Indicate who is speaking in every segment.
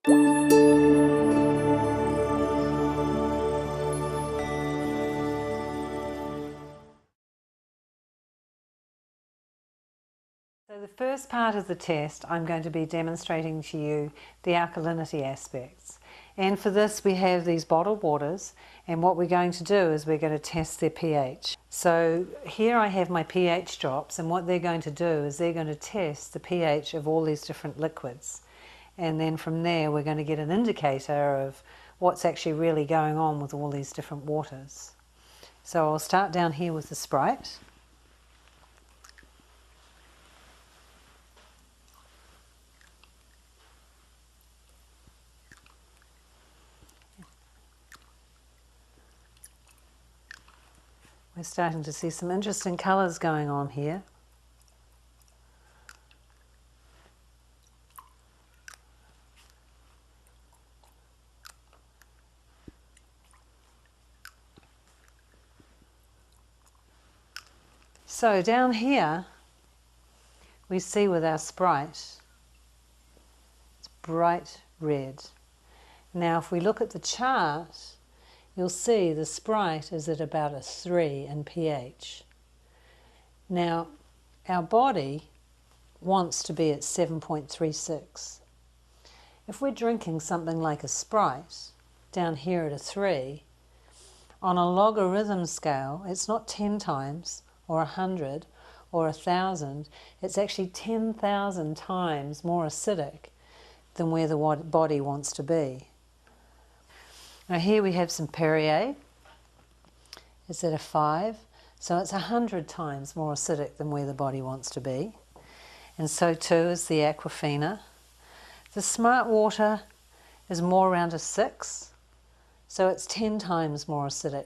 Speaker 1: So the first part of the test, I'm going to be demonstrating to you the alkalinity aspects. And for this we have these bottled waters, and what we're going to do is we're going to test their pH. So here I have my pH drops, and what they're going to do is they're going to test the pH of all these different liquids. And then from there we're going to get an indicator of what's actually really going on with all these different waters. So I'll start down here with the Sprite. We're starting to see some interesting colours going on here. So down here we see with our Sprite, it's bright red. Now if we look at the chart, you'll see the Sprite is at about a 3 in pH. Now, our body wants to be at 7.36. If we're drinking something like a Sprite, down here at a 3, on a logarithm scale, it's not 10 times, or 100, or 1,000, it's actually 10,000 times more acidic than where the body wants to be. Now here we have some Perrier, it's at a 5, so it's 100 times more acidic than where the body wants to be. And so too is the Aquafina. The Smart Water is more around a 6, so it's 10 times more acidic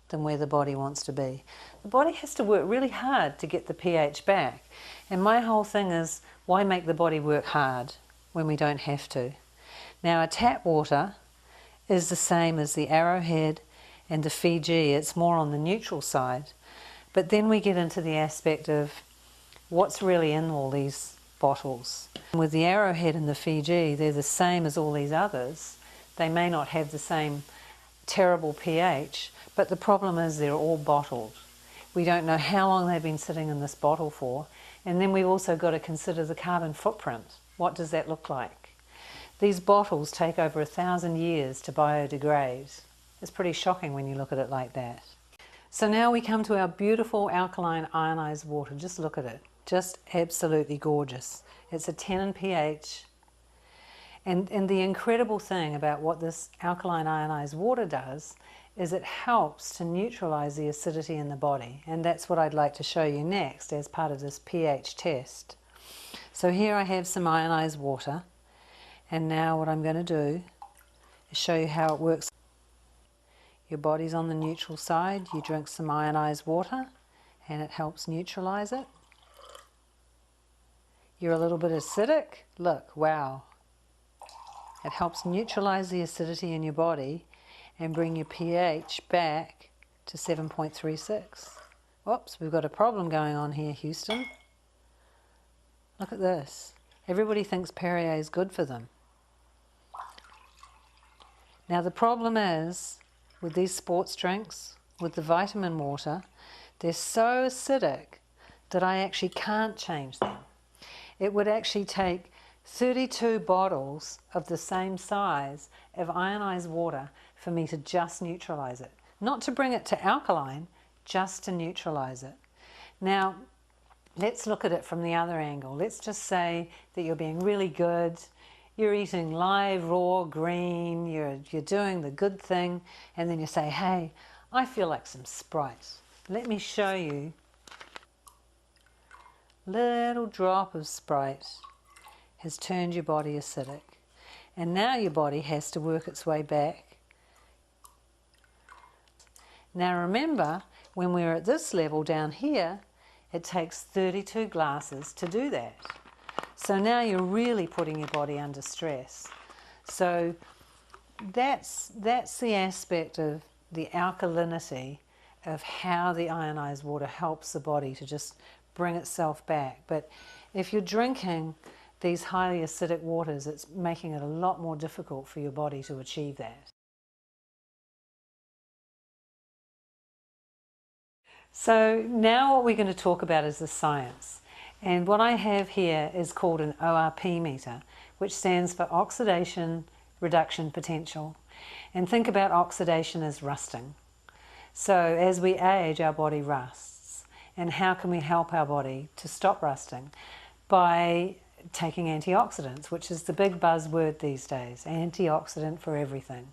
Speaker 1: than where the body wants to be. The body has to work really hard to get the pH back. And my whole thing is, why make the body work hard when we don't have to? Now a tap water is the same as the Arrowhead and the Fiji. It's more on the neutral side. But then we get into the aspect of what's really in all these bottles. With the Arrowhead and the Fiji, they're the same as all these others. They may not have the same terrible pH, but the problem is they're all bottled. We don't know how long they've been sitting in this bottle for, and then we've also got to consider the carbon footprint. What does that look like? These bottles take over 1,000 years to biodegrade. It's pretty shocking when you look at it like that. So now we come to our beautiful alkaline ionized water. Just look at it. Just absolutely gorgeous. It's a 10 in pH. And the incredible thing about what this alkaline ionized water does is it helps to neutralize the acidity in the body. And that's what I'd like to show you next as part of this pH test. So here I have some ionized water. And now what I'm going to do is show you how it works. Your body's on the neutral side, you drink some ionized water and it helps neutralize it. You're a little bit acidic, look, wow. It helps neutralize the acidity in your body and bring your pH back to 7.36. Whoops, we've got a problem going on here, Houston. Look at this. Everybody thinks Perrier is good for them. Now the problem is, with these sports drinks, with the vitamin water, they're so acidic that I actually can't change them. It would actually take 32 bottles of the same size of ionized water for me to just neutralize it. Not to bring it to alkaline, just to neutralize it. Now, let's look at it from the other angle. Let's just say that you're being really good. You're eating live, raw, green, you're doing the good thing, and then you say, hey, I feel like some Sprite. Let me show you. Little drop of Sprite has turned your body acidic. And now your body has to work its way back. Now remember, when we're at this level down here, it takes 32 glasses to do that. So now you're really putting your body under stress. So that's the aspect of the alkalinity of how the ionized water helps the body to just bring itself back. But if you're drinking these highly acidic waters, it's making it a lot more difficult for your body to achieve that. So now what we're going to talk about is the science. And what I have here is called an ORP meter, which stands for Oxidation Reduction Potential. And think about oxidation as rusting. So as we age, our body rusts. And how can we help our body to stop rusting? By taking antioxidants, which is the big buzzword these days, antioxidant for everything.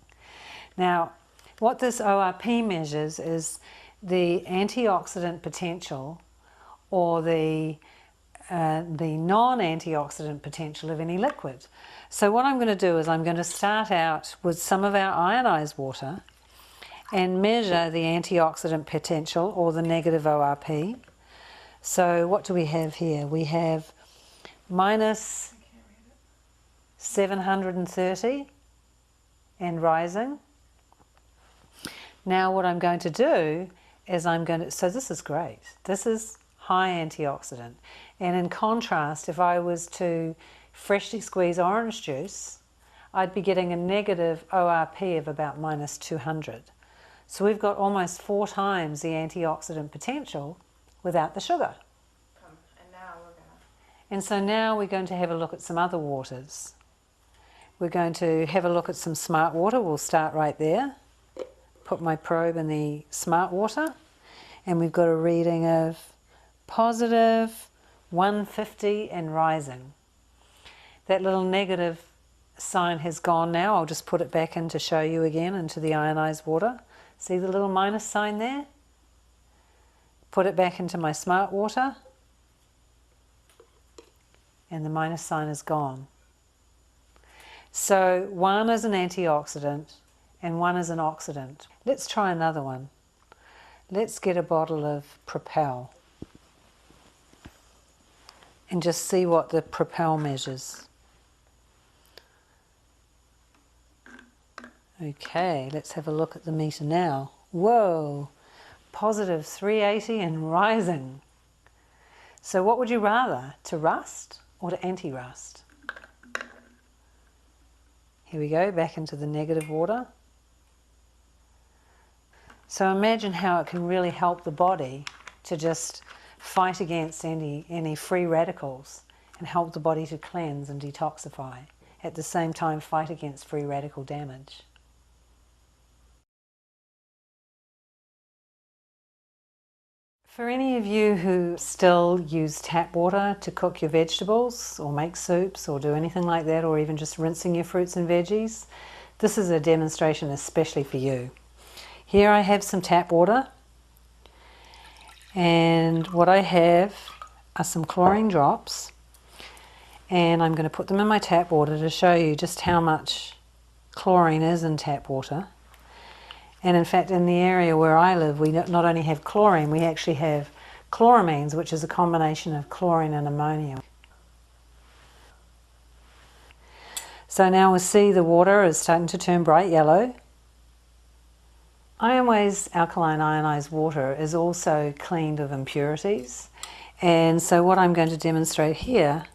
Speaker 1: Now, what this ORP measures is the antioxidant potential, or the non-antioxidant potential of any liquid. So what I'm going to do is I'm going to start out with some of our ionized water and measure the antioxidant potential, or the negative ORP. So what do we have here? We have minus 730 and rising. Now what I'm going to do is so this is great. This is high antioxidant. And in contrast, if I was to freshly squeeze orange juice, I'd be getting a negative ORP of about minus 200. So we've got almost 4 times the antioxidant potential without the sugar. And so now we're going to have a look at some other waters. We're going to have a look at some smart water. We'll start right there. Put my probe in the smart water, and we've got a reading of positive 150 and rising. That little negative sign has gone now. I'll just put it back in to show you again into the ionized water. See the little minus sign there? Put it back into my smart water, and the minus sign is gone. So one is an antioxidant and one is an oxidant. Let's try another one. Let's get a bottle of Propel and just see what the Propel measures. Okay, let's have a look at the meter now. Whoa, positive 380 and rising. So what would you rather, to rust or to anti-rust? Here we go, back into the negative water. So imagine how it can really help the body to just fight against any free radicals and help the body to cleanse and detoxify. At the same time, fight against free radical damage. For any of you who still use tap water to cook your vegetables or make soups or do anything like that, or even just rinsing your fruits and veggies, this is a demonstration especially for you. Here I have some tap water, and what I have are some chlorine drops, and I'm going to put them in my tap water to show you just how much chlorine is in tap water. And in fact, in the area where I live, we not only have chlorine, we actually have chloramines, which is a combination of chlorine and ammonia. So now we see the water is starting to turn bright yellow. Ionways alkaline ionized water is also cleaned of impurities. And so what I'm going to demonstrate here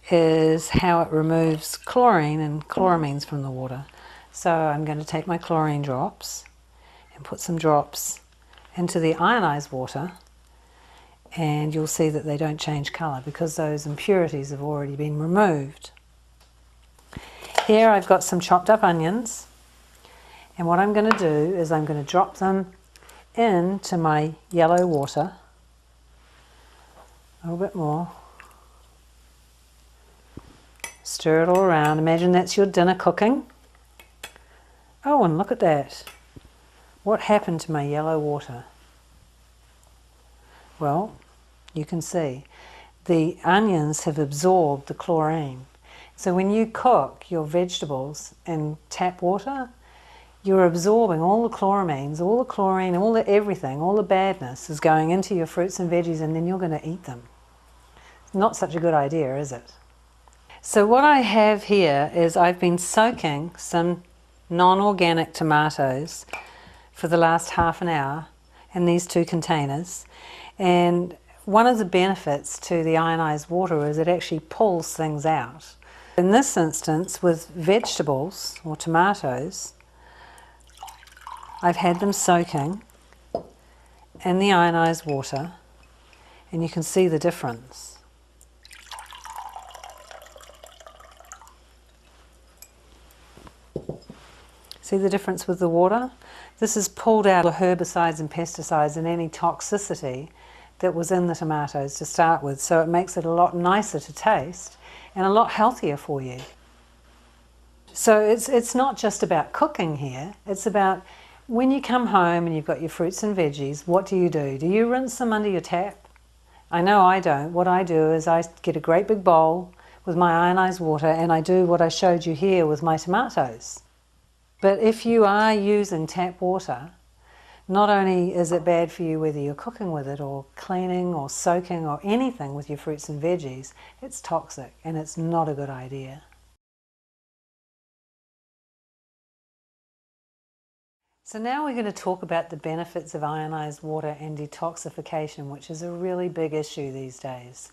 Speaker 1: is how it removes chlorine and chloramines from the water. So I'm going to take my chlorine drops and put some drops into the ionized water, and you'll see that they don't change colour because those impurities have already been removed. Here I've got some chopped up onions, and what I'm going to do is I'm going to drop them into my yellow water, a little bit more. Stir it all around. Imagine that's your dinner cooking. Oh, and look at that. What happened to my yellow water? Well, you can see the onions have absorbed the chlorine. So when you cook your vegetables in tap water, you're absorbing all the chloramines, all the chlorine, all the everything, all the badness is going into your fruits and veggies, and then you're going to eat them. Not such a good idea, is it? So what I have here is I've been soaking some non-organic tomatoes for the last half an hour in these 2 containers, and one of the benefits to the ionized water is it actually pulls things out. In this instance, with vegetables or tomatoes, I've had them soaking in the ionized water, and you can see the difference. See the difference with the water? This has pulled out the herbicides and pesticides and any toxicity that was in the tomatoes to start with, so it makes it a lot nicer to taste and a lot healthier for you. So it's not just about cooking here, it's about when you come home and you've got your fruits and veggies, what do? Do you rinse them under your tap? I know I don't. What I do is I get a great big bowl with my ionized water and I do what I showed you here with my tomatoes. But if you are using tap water, not only is it bad for you whether you're cooking with it or cleaning or soaking or anything with your fruits and veggies, it's toxic and it's not a good idea. So now we're going to talk about the benefits of ionized water and detoxification, which is a really big issue these days.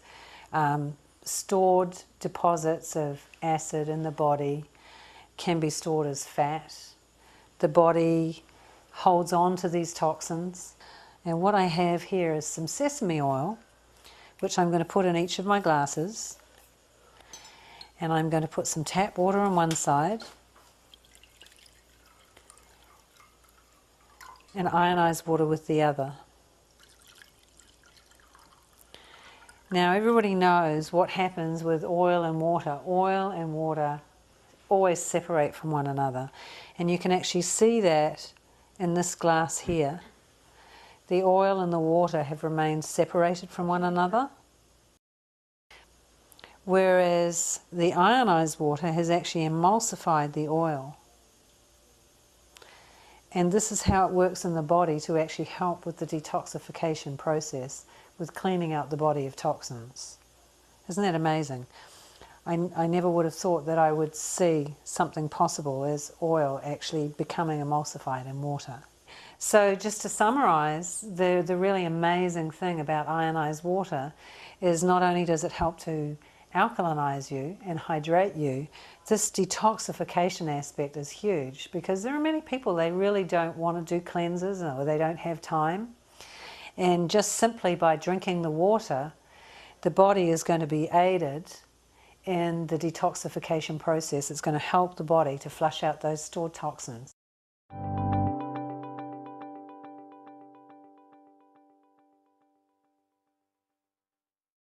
Speaker 1: Stored deposits of acid in the body can be stored as fat. The body holds on to these toxins. And what I have here is some sesame oil, which I'm going to put in each of my glasses. And I'm going to put some tap water on one side and ionized water with the other. Now everybody knows what happens with oil and water. Oil and water always separate from one another, and you can actually see that in this glass here. The oil and the water have remained separated from one another, whereas the ionized water has actually emulsified the oil. And this is how it works in the body to actually help with the detoxification process, with cleaning out the body of toxins. Isn't that amazing? I never would have thought that I would see something possible as oil actually becoming emulsified in water. So just to summarize, the really amazing thing about ionized water is not only does it help to alkalinize you and hydrate you, this detoxification aspect is huge, because there are many people, they really don't want to do cleanses or they don't have time. And just simply by drinking the water, the body is going to be aided in the detoxification process. It's going to help the body to flush out those stored toxins.